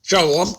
Shalom,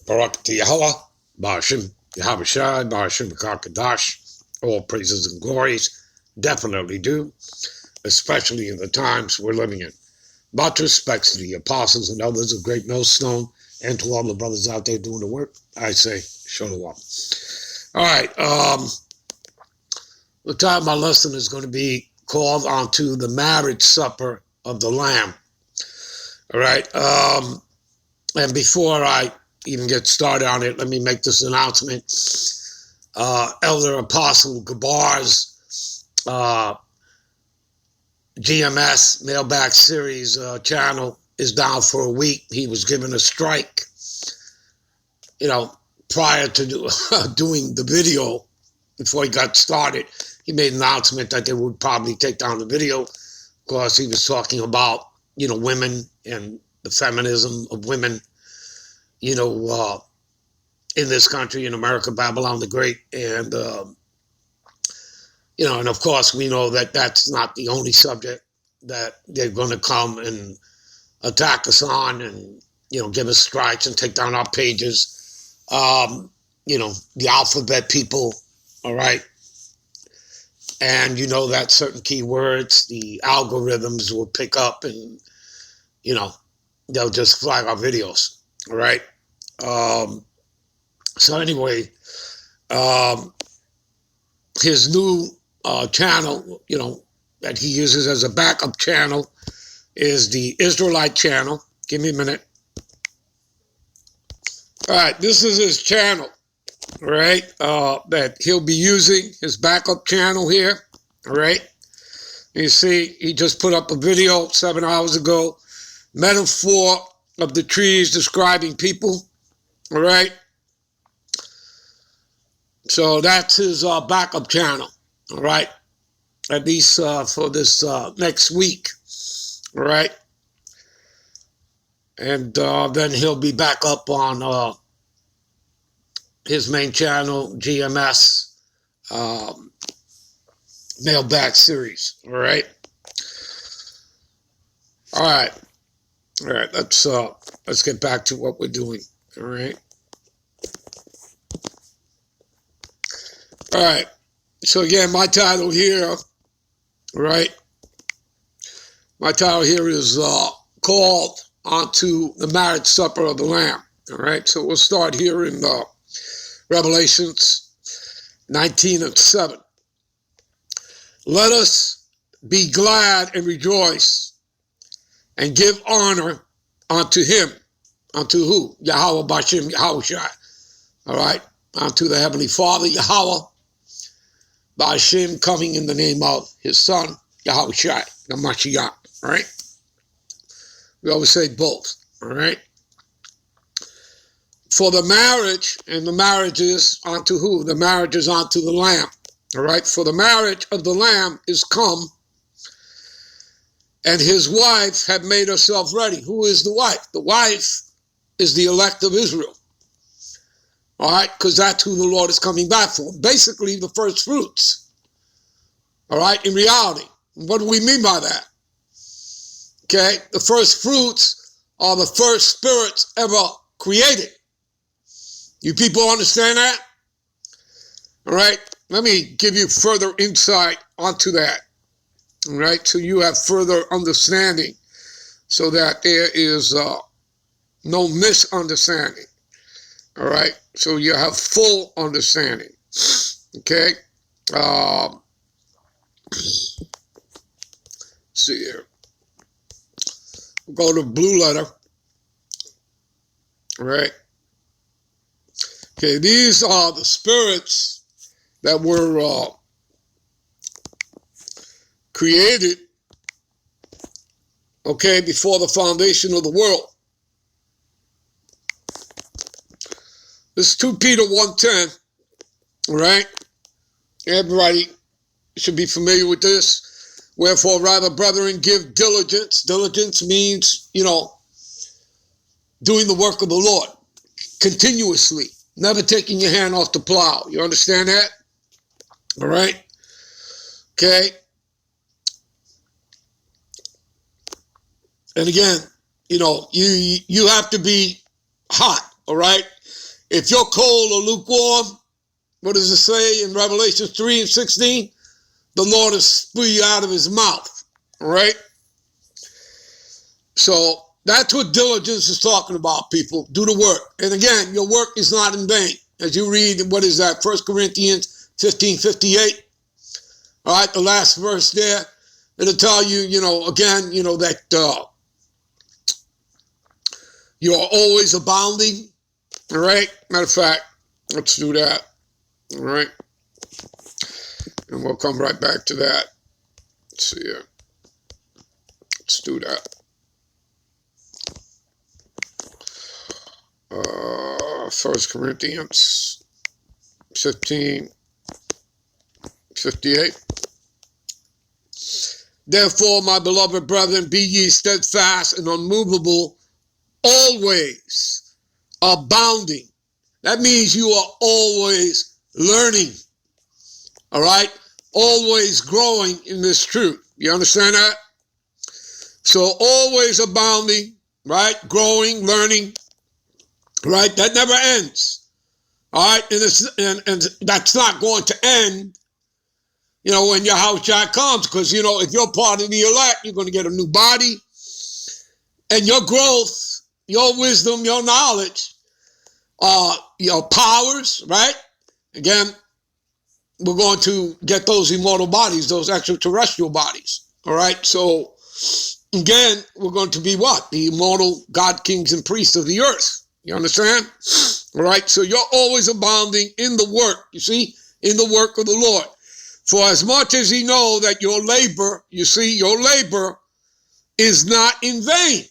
Barak to Yahweh, Ba'ashim, Yahawashi, Ba'ashim, Kakadash. All praises and glories definitely do, especially in the times we're living in. Much respects to the apostles and others of Great Millstone, and to all the brothers out there doing the work. I say Shalom. All right, the time of my lesson is going to be called onto the marriage supper of the Lamb. All right, and before I even get started on it, let me make this announcement. Elder Apostle Gabar's GMS Mailback Series channel is down for a week. He was given a strike, prior to doing the video. Before he got started, he made an announcement that they would probably take down the video because he was talking about, women and the feminism of women, in this country, in America, Babylon the Great. And, and of course, we know that that's not the only subject that they're going to come and attack us on and, give us strikes and take down our pages. The alphabet people, all right? And you know that certain keywords, the algorithms will pick up and, they'll just flag our videos, all right? So anyway, his new channel, that he uses as a backup channel is the Israelite channel. Give me a minute. All right, this is his channel, all right, that he'll be using, his backup channel here, all right? You see, he just put up a video 7 hours ago, metaphor of the trees describing people, all right? So that's his backup channel, all right? At least for this next week, all right? And then he'll be back up on his main channel, GMS Mailback Series, all right? All right, let's get back to what we're doing, all right? All right, so again, my title here, right? My title here is called Onto the Marriage Supper of the Lamb, all right? So we'll start here in Revelations 19:7. Let us be glad and rejoice and give honor unto him. Unto who? Yahweh Ba'ashim Yahawashi. All right? Unto the Heavenly Father, Yahweh Ba'ashim, coming in the name of his Son, Yahawashi, the Mashiach. All right? We always say both. All right? For the marriage, and the marriage is unto who? The marriage is unto the Lamb. All right? For the marriage of the Lamb is come, and his wife had made herself ready. Who is the wife? The wife is the elect of Israel. All right? Because that's who the Lord is coming back for. Basically, the first fruits. All right? In reality. What do we mean by that? Okay? The first fruits are the first spirits ever created. You people understand that? All right? Let me give you further insight onto that. All right? So you have further understanding so that there is no misunderstanding. All right? So you have full understanding. Okay? See here. We'll go to blue letter. All right? Okay, these are the spirits that were created, okay, before the foundation of the world. This is 2 Peter 1:10, all right? Everybody should be familiar with this. Wherefore, rather, brethren, give diligence. Diligence means, doing the work of the Lord continuously, never taking your hand off the plow. You understand that? All right? Okay? And again, you have to be hot, all right? If you're cold or lukewarm, what does it say in Revelation 3:16? The Lord will spew you out of his mouth, all right? So that's what diligence is talking about, people. Do the work. And again, your work is not in vain. As you read, what is that? 1 Corinthians 15:58. All right, the last verse there. It'll tell you, again, that you're always abounding. All right. Matter of fact, let's do that. All right. And we'll come right back to that. Let's see here. Let's do that. 1 Corinthians 15:58. Therefore, my beloved brethren, be ye steadfast and unmovable, always abounding. That means you are always learning, all right? Always growing in this truth. You understand that? So always abounding, right? Growing, learning, right? That never ends, all right? And that's not going to end, when Yahawashi comes, because, if you're part of the elect, you're going to get a new body, and your growth, your wisdom, your knowledge, your powers, right? Again, we're going to get those immortal bodies, those extraterrestrial bodies, all right? So, again, we're going to be what? The immortal God, kings, and priests of the earth. You understand? All right? So you're always abounding in the work, you see, in the work of the Lord. For as much as ye know that your labor, you see, your labor is not in vain.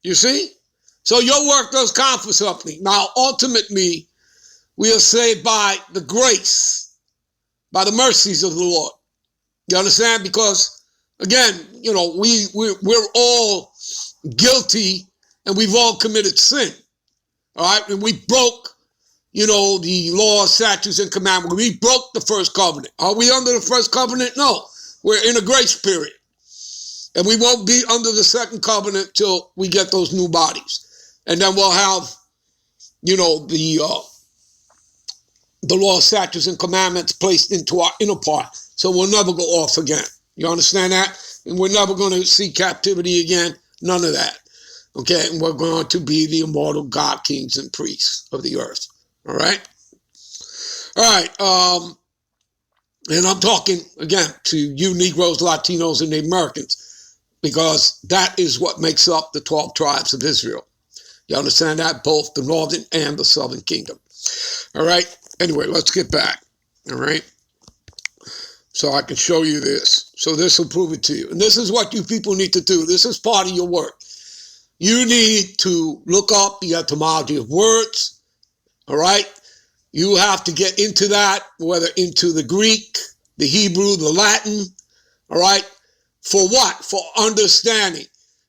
You see? So your work does count for something. Now, ultimately, we are saved by the grace, by the mercies of the Lord. You understand? Because, again, we're all guilty and we've all committed sin. All right? And we broke, the law, statutes, and commandments. We broke the first covenant. Are we under the first covenant? No. We're in a grace period. And we won't be under the second covenant till we get those new bodies. And then we'll have, the law, statutes, and commandments placed into our inner part. So we'll never go off again. You understand that? And we're never going to see captivity again. None of that. Okay? And we're going to be the immortal God, kings, and priests of the earth. All right? All right. And I'm talking, again, to you Negroes, Latinos, and Native Americans, because that is what makes up the 12 tribes of Israel. You understand that? Both the northern and the southern kingdom. All right? Anyway, let's get back. All right? So I can show you this. So this will prove it to you. And this is what you people need to do. This is part of your work. You need to look up the etymology of words. All right? You have to get into that, whether into the Greek, the Hebrew, the Latin. All right? For what? For understanding.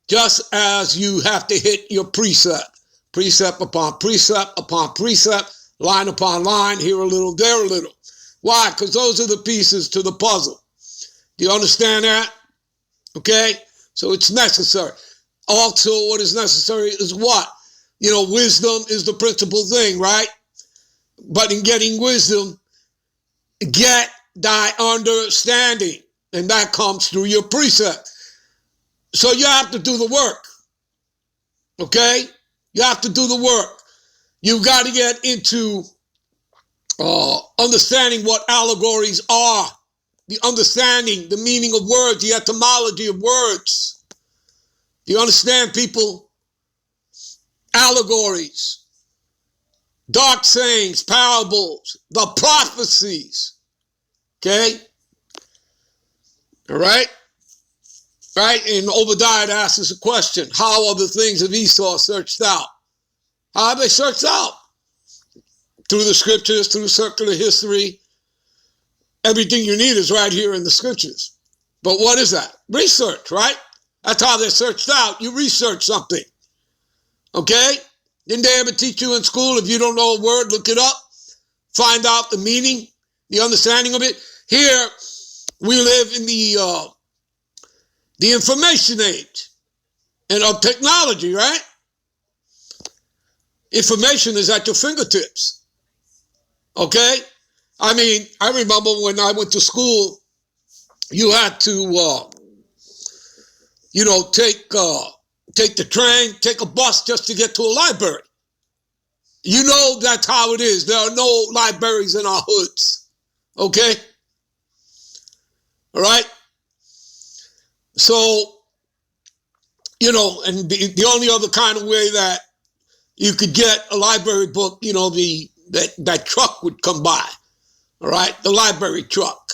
Just as you have to hit your precept. Precept upon precept upon precept. Line upon line. Here a little, there a little. Why? Because those are the pieces to the puzzle. Do you understand that? Okay? So it's necessary. Also, what is necessary is what? Wisdom is the principal thing, right? But in getting wisdom, get thy understanding. And that comes through your precept. So you have to do the work. Okay? You have to do the work. You've got to get into understanding what allegories are. The understanding, the meaning of words, the etymology of words. Do you understand, people? Allegories, dark sayings, parables, the prophecies. Okay? All right? Right? And Obadiah asks us a question. How are the things of Esau searched out? How are they searched out? Through the scriptures, through circular history. Everything you need is right here in the scriptures. But what is that? Research, right? That's how they're searched out. You research something. Okay? Didn't they ever teach you in school, if you don't know a word, look it up, find out the meaning, the understanding of it? Here, we live in the information age and of technology, right? information is at your fingertips. Okay? I mean, I remember when I went to school, you had to, take the train, take a bus just to get to a library. You know that's how it is. There are no libraries in our hoods. Okay? All right? So, and the only other kind of way that you could get a library book, that truck would come by. All right? The library truck.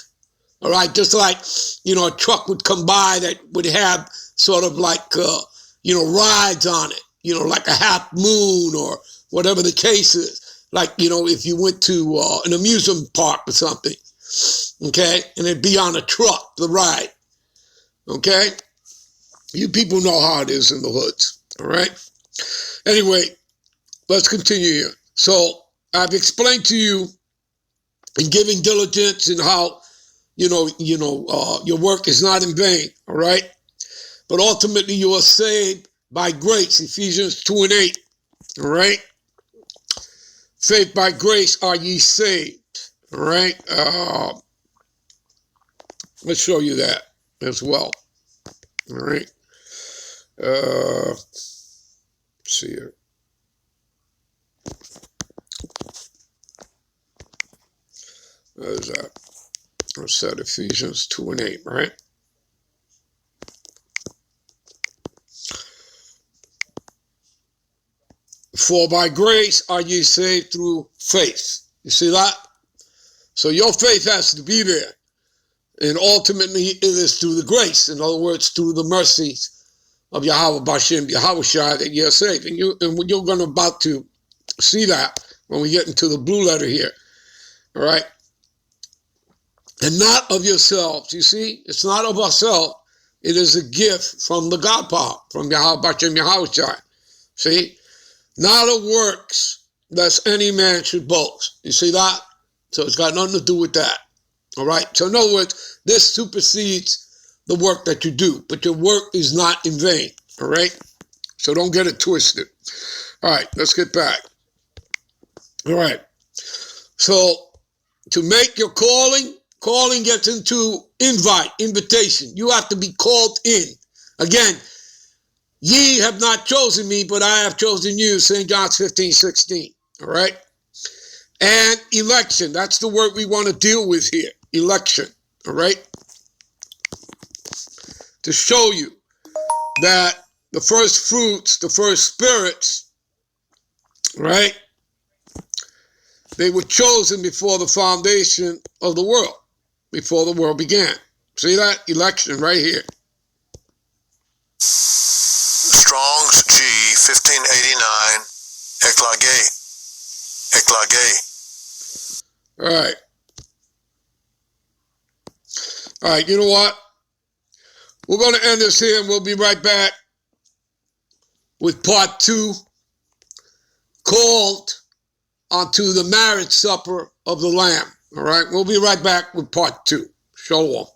All right? Just like, a truck would come by that would have sort of like, rides on it, like a half moon or whatever the case is. Like, if you went to an amusement park or something, okay, and it'd be on a truck, the ride, okay? You people know how it is in the hoods, all right? Anyway, let's continue here. So I've explained to you in giving diligence and how, your work is not in vain, all right? But ultimately you are saved by grace, Ephesians 2:8, all right? Faith by grace are ye saved, all right? Let's show you that as well, all right? Let's see here. There's that. I said Ephesians 2:8, right? For by grace are ye saved through faith. You see that? So your faith has to be there. And ultimately it is through the grace. In other words, through the mercies of Yahawashi that you're saved. And you're going to about to see that when we get into the blue letter here. All right? And not of yourselves. You see? It's not of ourselves. It is a gift from the God power, from Yahawashi. See? Not of works, lest any man should boast. You see that? So it's got nothing to do with that. All right? So in other words, this supersedes the work that you do, but your work is not in vain. All right? So don't get it twisted. All right, let's get back. All right. So to make your calling gets into invitation. You have to be called in. Again, ye have not chosen me, but I have chosen you, St. John 15:16. All right? And election. That's the word we want to deal with here. Election. All right? To show you that the first fruits, the first spirits, right? They were chosen before the foundation of the world, before the world began. See that? Election right here. Strong's G 1589, Eklage. All right. All right, you know what? We're going to end this here and we'll be right back with part 2, called unto the marriage supper of the Lamb. All right, we'll be right back with part 2. Shalom.